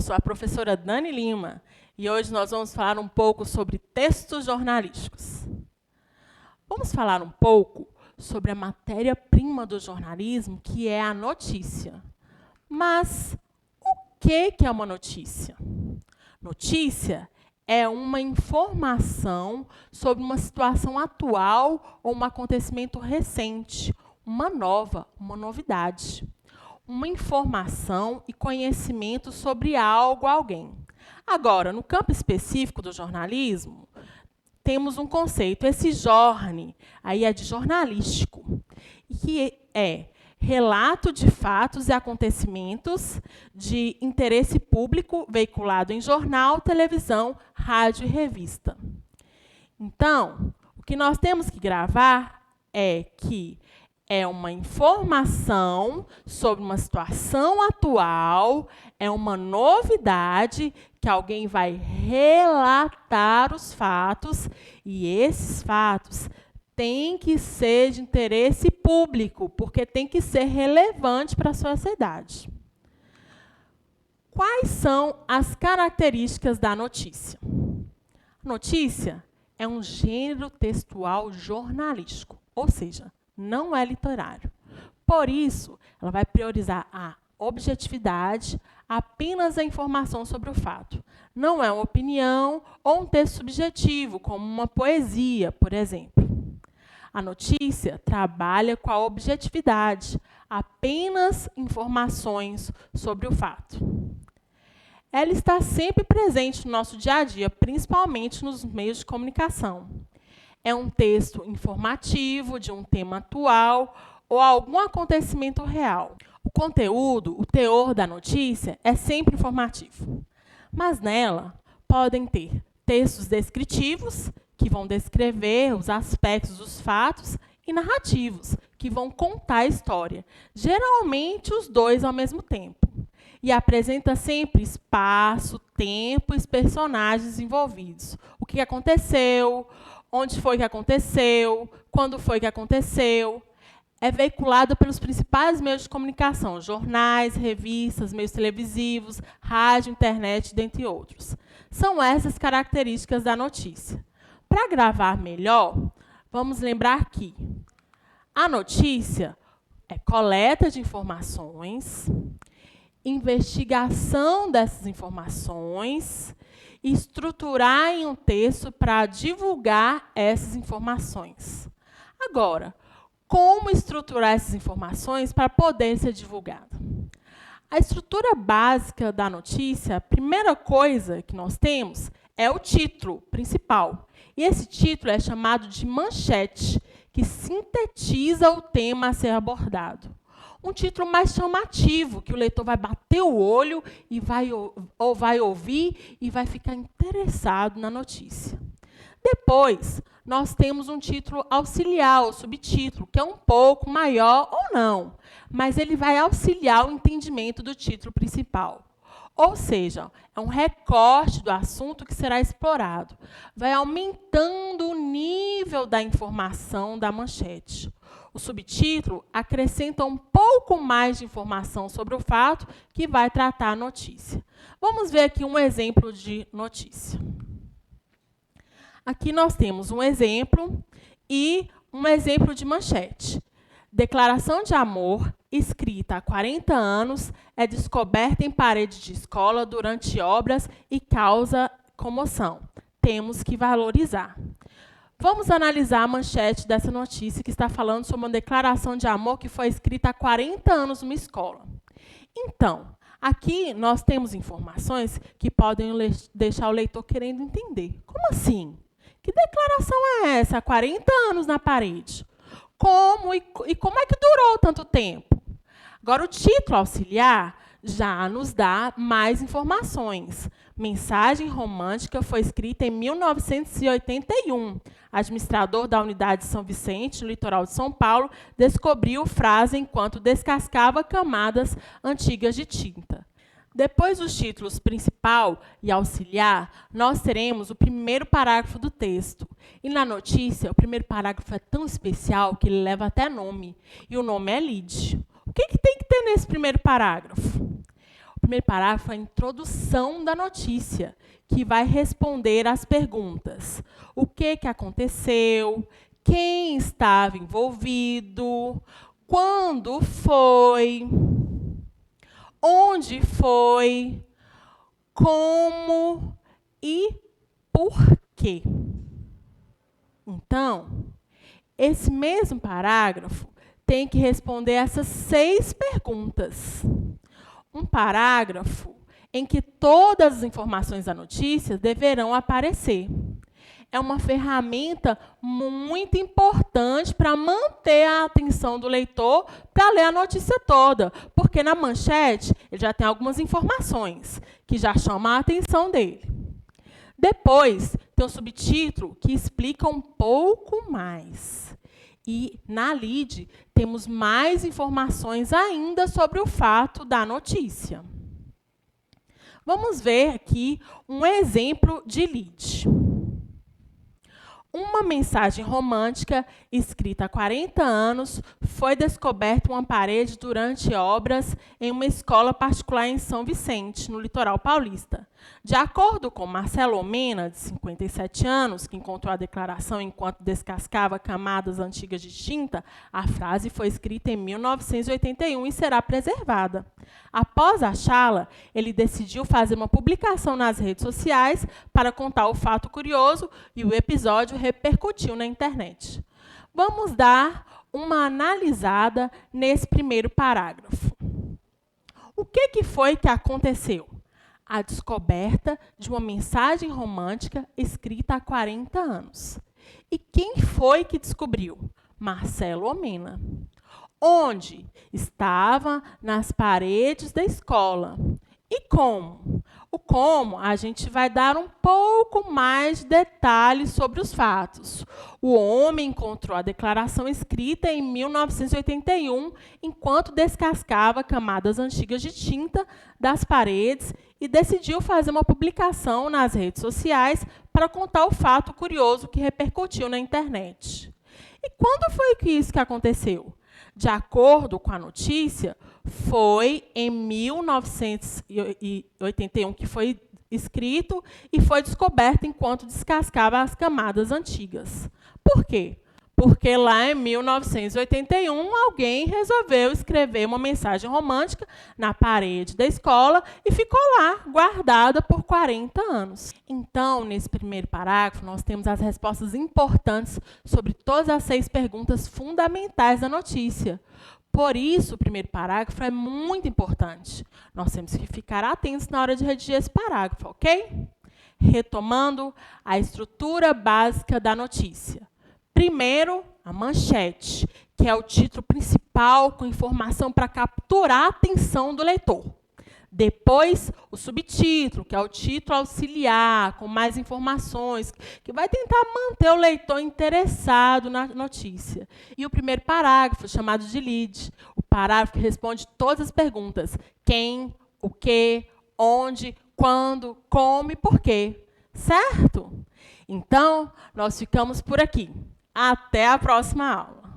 sou a professora Dani Lima e hoje nós vamos falar um pouco sobre textos jornalísticos. Vamos falar um pouco sobre a matéria-prima do jornalismo, que é a notícia. Mas o que é uma notícia? Notícia é uma informação sobre uma situação atual ou um acontecimento recente, uma novidade. Uma informação e conhecimento sobre algo, alguém. Agora, no campo específico do jornalismo, temos um conceito, esse jorne, aí é de jornalístico, que é relato de fatos e acontecimentos de interesse público veiculado em jornal, televisão, rádio e revista. Então, o que nós temos que gravar é que é uma informação sobre uma situação atual, é uma novidade que alguém vai relatar os fatos, e esses fatos têm que ser de interesse público, porque tem que ser relevante para a sociedade. Quais são as características da notícia? A notícia é um gênero textual jornalístico, ou seja, não é literário. Por isso, ela vai priorizar a objetividade, apenas a informação sobre o fato. Não é uma opinião ou um texto subjetivo, como uma poesia, por exemplo. A notícia trabalha com a objetividade, apenas informações sobre o fato. Ela está sempre presente no nosso dia a dia, principalmente nos meios de comunicação. É um texto informativo de um tema atual ou algum acontecimento real. O conteúdo, o teor da notícia, é sempre informativo. Mas nela podem ter textos descritivos, que vão descrever os aspectos dos fatos, e narrativos, que vão contar a história. Geralmente, os dois ao mesmo tempo. E apresenta sempre espaço, tempo e os personagens envolvidos. O que aconteceu, onde foi que aconteceu, quando foi que aconteceu. É veiculado pelos principais meios de comunicação, jornais, revistas, meios televisivos, rádio, internet, dentre outros. São essas características da notícia. Para gravar melhor, vamos lembrar que a notícia é coleta de informações, investigação dessas informações, e estruturar em um texto para divulgar essas informações. Agora, como estruturar essas informações para poder ser divulgada? A estrutura básica da notícia, a primeira coisa que nós temos é o título principal. E esse título é chamado de manchete, que sintetiza o tema a ser abordado. Um título mais chamativo, que o leitor vai bater o olho e vai ouvir e vai ficar interessado na notícia. Depois, nós temos um título auxiliar, ou subtítulo, que é um pouco maior ou não, mas ele vai auxiliar o entendimento do título principal. Ou seja, é um recorte do assunto que será explorado. Vai aumentando o nível da informação da manchete. O subtítulo acrescenta um pouco mais de informação sobre o fato que vai tratar a notícia. Vamos ver aqui um exemplo de notícia. Aqui nós temos um exemplo e um exemplo de manchete. Declaração de amor, escrita há 40 anos, é descoberta em parede de escola durante obras e causa comoção. Temos que valorizar. Vamos analisar a manchete dessa notícia que está falando sobre uma declaração de amor que foi escrita há 40 anos numa escola. Então, aqui nós temos informações que podem deixar o leitor querendo entender. Como assim? Que declaração é essa há 40 anos na parede? Como e como é que durou tanto tempo? Agora, o título auxiliar já nos dá mais informações. Mensagem romântica foi escrita em 1981. Administrador da unidade de São Vicente, no litoral de São Paulo, descobriu frase enquanto descascava camadas antigas de tinta. Depois dos títulos principal e auxiliar, nós teremos o primeiro parágrafo do texto. E na notícia, o primeiro parágrafo é tão especial que ele leva até nome. E o nome é lead. O que tem que ter nesse primeiro parágrafo? O primeiro parágrafo é a introdução da notícia, que vai responder às perguntas. O que aconteceu? Quem estava envolvido? Quando foi? Onde foi? Como e por quê? Então, esse mesmo parágrafo tem que responder essas 6 perguntas. Um parágrafo em que todas as informações da notícia deverão aparecer. É uma ferramenta muito importante para manter a atenção do leitor para ler a notícia toda, porque na manchete ele já tem algumas informações que já chamam a atenção dele. Depois, tem um subtítulo que explica um pouco mais. E na lead temos mais informações ainda sobre o fato da notícia. Vamos ver aqui um exemplo de lead. Uma mensagem romântica escrita há 40 anos foi descoberta em uma parede durante obras em uma escola particular em São Vicente, no litoral paulista. De acordo com Marcelo Omena, de 57 anos, que encontrou a declaração enquanto descascava camadas antigas de tinta, a frase foi escrita em 1981 e será preservada. Após achá-la, ele decidiu fazer uma publicação nas redes sociais para contar o fato curioso e o episódio repercutiu na internet. Vamos dar uma analisada nesse primeiro parágrafo. O que foi que aconteceu? A descoberta de uma mensagem romântica escrita há 40 anos. E quem foi que descobriu? Marcelo Omena. Onde? Estava nas paredes da escola. E como? O como, a gente vai dar um pouco mais de detalhes sobre os fatos. O homem encontrou a declaração escrita em 1981, enquanto descascava camadas antigas de tinta das paredes e decidiu fazer uma publicação nas redes sociais para contar o fato curioso que repercutiu na internet. E quando foi que isso que aconteceu? De acordo com a notícia, foi em 1981 que foi escrito e foi descoberto enquanto descascava as camadas antigas. Por quê? Porque lá em 1981, alguém resolveu escrever uma mensagem romântica na parede da escola e ficou lá, guardada por 40 anos. Então, nesse primeiro parágrafo, nós temos as respostas importantes sobre todas as 6 perguntas fundamentais da notícia. Por isso, o primeiro parágrafo é muito importante. Nós temos que ficar atentos na hora de redigir esse parágrafo, ok? Retomando a estrutura básica da notícia. Primeiro, a manchete, que é o título principal com informação para capturar a atenção do leitor. Depois, o subtítulo, que é o título auxiliar, com mais informações, que vai tentar manter o leitor interessado na notícia. E o primeiro parágrafo, chamado de lead, o parágrafo que responde todas as perguntas. Quem, o que, onde, quando, como e por quê. Certo? Então, nós ficamos por aqui. Até a próxima aula.